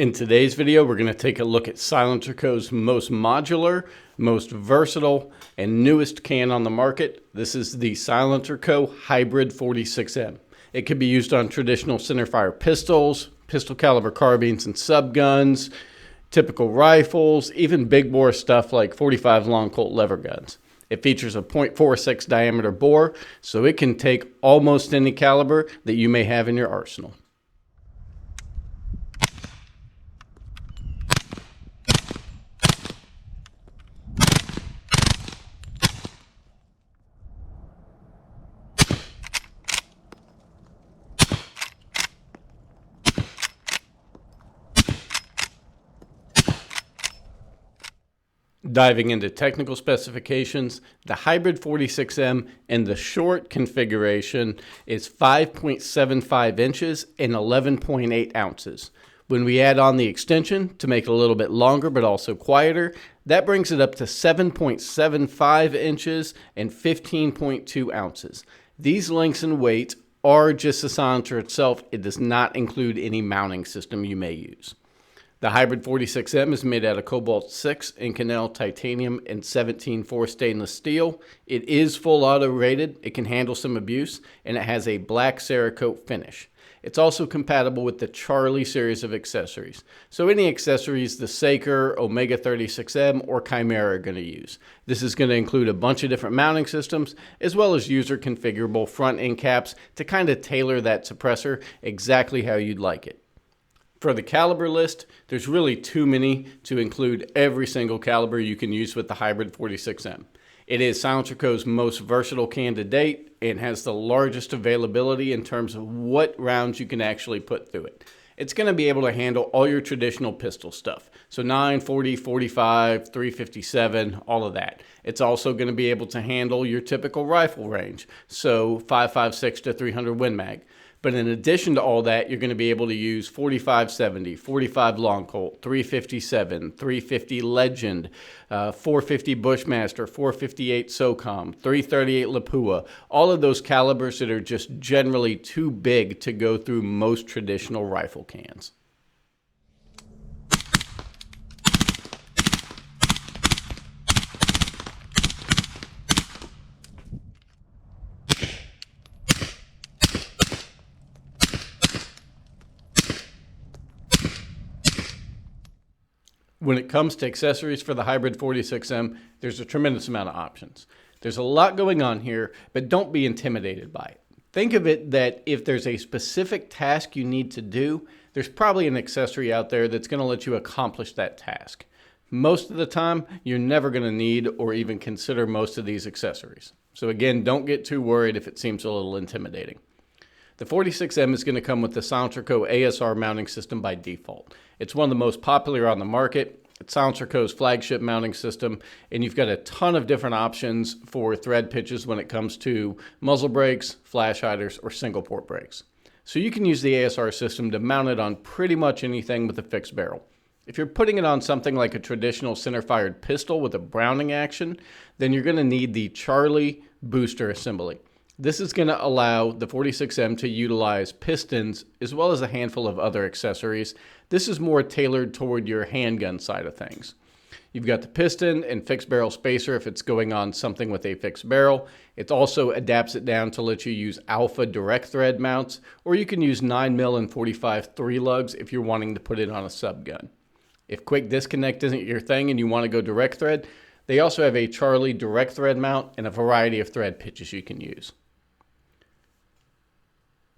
In today's video, we're going to take a look at SILENCERCO'S most modular, most versatile, and newest can on the market. This is the SILENCERCO Hybrid 46M. It can be used on traditional centerfire pistols, pistol caliber carbines and subguns, typical rifles, even big bore stuff like 45 long Colt lever guns. It features a .46 diameter bore, so it can take almost any caliber that you may have in your arsenal. Diving into technical specifications, the Hybrid 46M in the short configuration is 5.75 inches and 11.8 ounces. When we add on the extension to make it a little bit longer but also quieter, that brings it up to 7.75 inches and 15.2 ounces. These lengths and weights are just the silencer itself. It does not include any mounting system you may use. The Hybrid 46M is made out of cobalt 6 Inconel titanium and 17-4 stainless steel. It is full auto rated, it can handle some abuse, and it has a black Cerakote finish. It's also compatible with the Charlie series of accessories. So any accessories the Saker, Omega 36M, or Chimera are going to use. This is going to include a bunch of different mounting systems, as well as user configurable front end caps to kind of tailor that suppressor exactly how you'd like it. For the caliber list, there's really too many to include every single caliber you can use with the Hybrid 46M. It is SILENCERCO'S most versatile can to date and has the largest availability in terms of what rounds you can actually put through it. It's going to be able to handle all your traditional pistol stuff. So 9, 40, 45, 357, all of that. It's also going to be able to handle your typical rifle range. So 5.56 to 300 Win Mag. But in addition to all that, you're going to be able to use 45-70, 45 Long Colt, 357, 350 Legend, 450 Bushmaster, 458 SOCOM, 338 Lapua, all of those calibers that are just generally too big to go through most traditional rifle cans. When it comes to accessories for the Hybrid 46M, there's a tremendous amount of options. There's a lot going on here, but don't be intimidated by it. Think of it that if there's a specific task you need to do, there's probably an accessory out there that's going to let you accomplish that task. Most of the time, you're never going to need or even consider most of these accessories. So again, don't get too worried if it seems a little intimidating. The 46M is going to come with the SILENCERCO ASR mounting system by default. It's one of the most popular on the market. It's SILENCERCO'S flagship mounting system, and you've got a ton of different options for thread pitches when it comes to muzzle brakes, flash hiders, or single port brakes. So you can use the ASR system to mount it on pretty much anything with a fixed barrel. If you're putting it on something like a traditional center-fired pistol with a Browning action, then you're going to need the Charlie booster assembly. This is going to allow the 46M to utilize pistons as well as a handful of other accessories. This is more tailored toward your handgun side of things. You've got the piston and fixed barrel spacer if it's going on something with a fixed barrel. It also adapts it down to let you use alpha direct thread mounts, or you can use 9mm and 45 3-lugs if you're wanting to put it on a subgun. If quick disconnect isn't your thing and you want to go direct thread, they also have a Charlie direct thread mount and a variety of thread pitches you can use.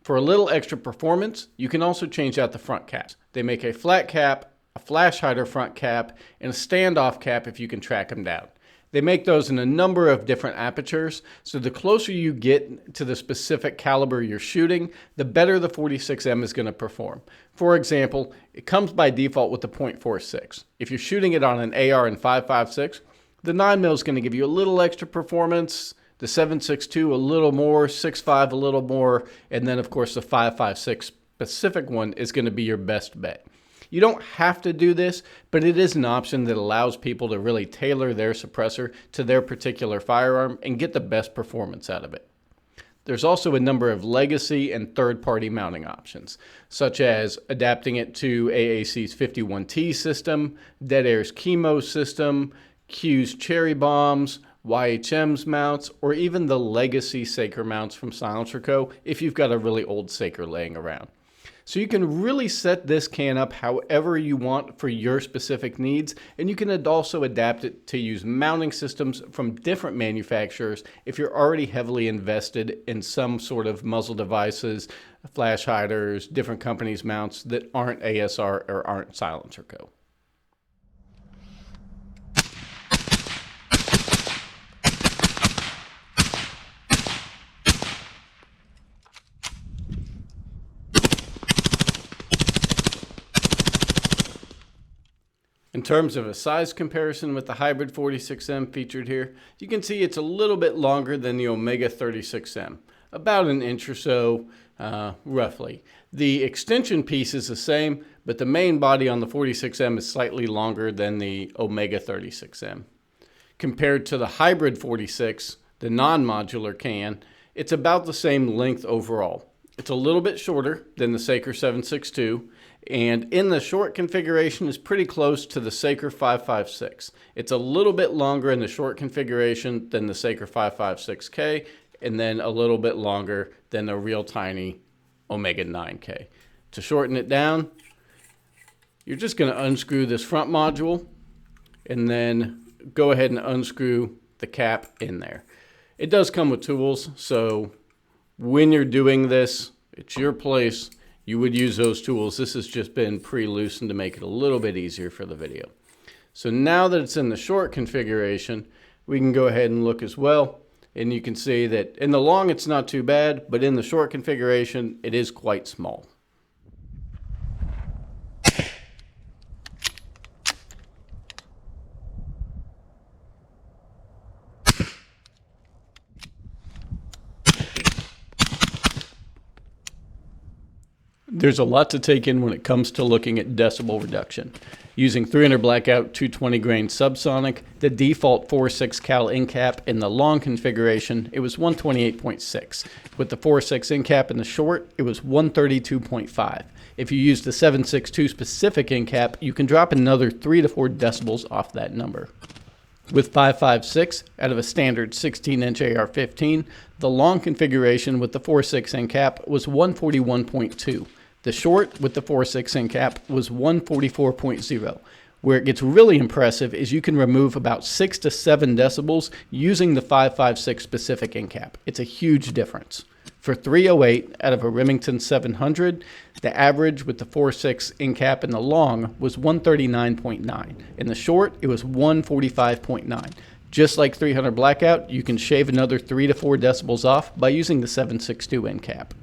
For a little extra performance, you can also change out the front caps. They make a flat cap, a flash hider front cap, and a standoff cap if you can track them down. They make those in a number of different apertures, so the closer you get to the specific caliber you're shooting, the better the 46M is going to perform. For example, it comes by default with the .46. If you're shooting it on an AR in 5.56, the 9mm is going to give you a little extra performance, the 7.62 a little more, 6.5 a little more, and then of course the 5.56 specific one is going to be your best bet. You don't have to do this, but it is an option that allows people to really tailor their suppressor to their particular firearm and get the best performance out of it. There's also a number of legacy and third-party mounting options, such as adapting it to AAC's 51T system, Dead Air's Chemo system, Q's Cherry Bombs, YHM's mounts, or even the legacy Saker mounts from SILENCERCO if you've got a really old Saker laying around. So you can really set this can up however you want for your specific needs, and you can also adapt it to use mounting systems from different manufacturers if you're already heavily invested in some sort of muzzle devices, flash hiders, different companies' mounts that aren't ASR or aren't SILENCERCO. In terms of a size comparison with the hybrid 46M featured here, you can see it's a little bit longer than the Omega 36M, about an inch or so, roughly. The extension piece is the same, but the main body on the 46M is slightly longer than the Omega 36M. Compared to the hybrid 46, the non-modular can, it's about the same length overall. It's a little bit shorter than the Saker 7.62, and in the short configuration is pretty close to the Saker 5.56. It's a little bit longer in the short configuration than the Saker 5.56K, and then a little bit longer than the real tiny Omega 9K. To shorten it down, you're just going to unscrew this front module and then go ahead and unscrew the cap in there. It does come with tools, so when you're doing this, it's your place. You would use those tools. This has just been pre-loosened to make it a little bit easier for the video. So now that it's in the short configuration, we can go ahead and look as well. And you can see that in the long, it's not too bad, but in the short configuration, it is quite small. There's a lot to take in when it comes to looking at decibel reduction. Using 300 blackout 220 grain subsonic, the default 4.6 cal in cap in the long configuration, it was 128.6. With the 4.6 in cap in the short, it was 132.5. If you use the 7.62 specific in cap, you can drop another 3 to 4 decibels off that number. With 5.56 out of a standard 16-inch AR-15, the long configuration with the 4.6 in cap was 141.2. The short with the 4.6 in cap was 144.0. Where it gets really impressive is you can remove about 6 to 7 decibels using the 5.56 specific in cap. It's a huge difference. For 308 out of a Remington 700, the average with the 4.6 in cap in the long was 139.9. In the short, it was 145.9. Just like 300 blackout, you can shave another 3 to 4 decibels off by using the 7.62 in cap.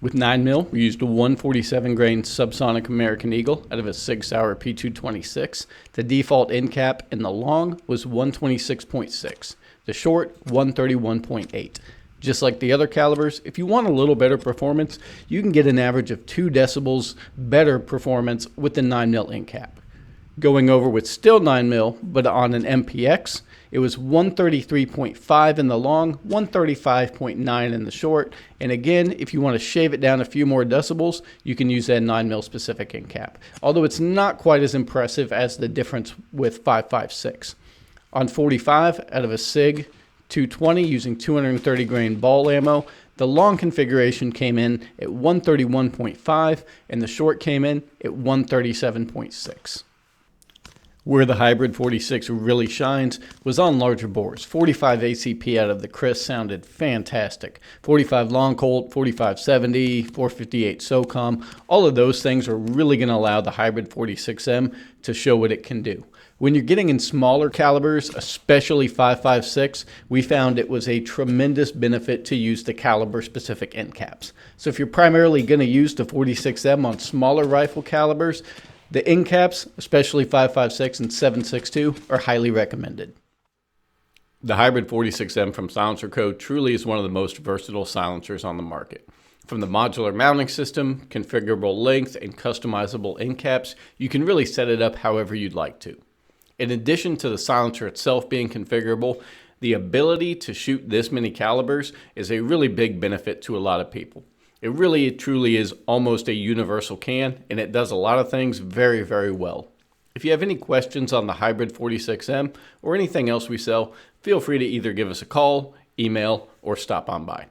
With 9mm, we used a 147 grain subsonic American Eagle out of a Sig Sauer P226. The default in cap in the long was 126.6. The short, 131.8. Just like the other calibers, if you want a little better performance, you can get an average of 2 decibels better performance with the 9mm in cap. Going over with still 9mm, but on an MPX, it was 133.5 in the long, 135.9 in the short. And again, if you want to shave it down a few more decibels, you can use that 9mm specific in cap. Although it's not quite as impressive as the difference with 5.56. On 45 out of a SIG 220 using 230 grain ball ammo, the long configuration came in at 131.5 and the short came in at 137.6. Where the hybrid 46 really shines was on larger bores. 45 ACP out of the Chris sounded fantastic. 45 Long Colt, 4570, 458 SOCOM, all of those things are really going to allow the hybrid 46M to show what it can do. When you're getting in smaller calibers, especially 5.56, we found it was a tremendous benefit to use the caliber-specific end caps. So if you're primarily going to use the 46M on smaller rifle calibers, the end caps, especially 5.56 and 7.62, are highly recommended. The hybrid 46M from SILENCERCO truly is one of the most versatile silencers on the market. From the modular mounting system, configurable length, and customizable end caps, you can really set it up however you'd like to. In addition to the silencer itself being configurable, The ability to shoot this many calibers is a really big benefit to a lot of people. It really truly is almost a universal can, and it does a lot of things very, very well. If you have any questions on the Hybrid 46M or anything else we sell, feel free to either give us a call, email, or stop on by.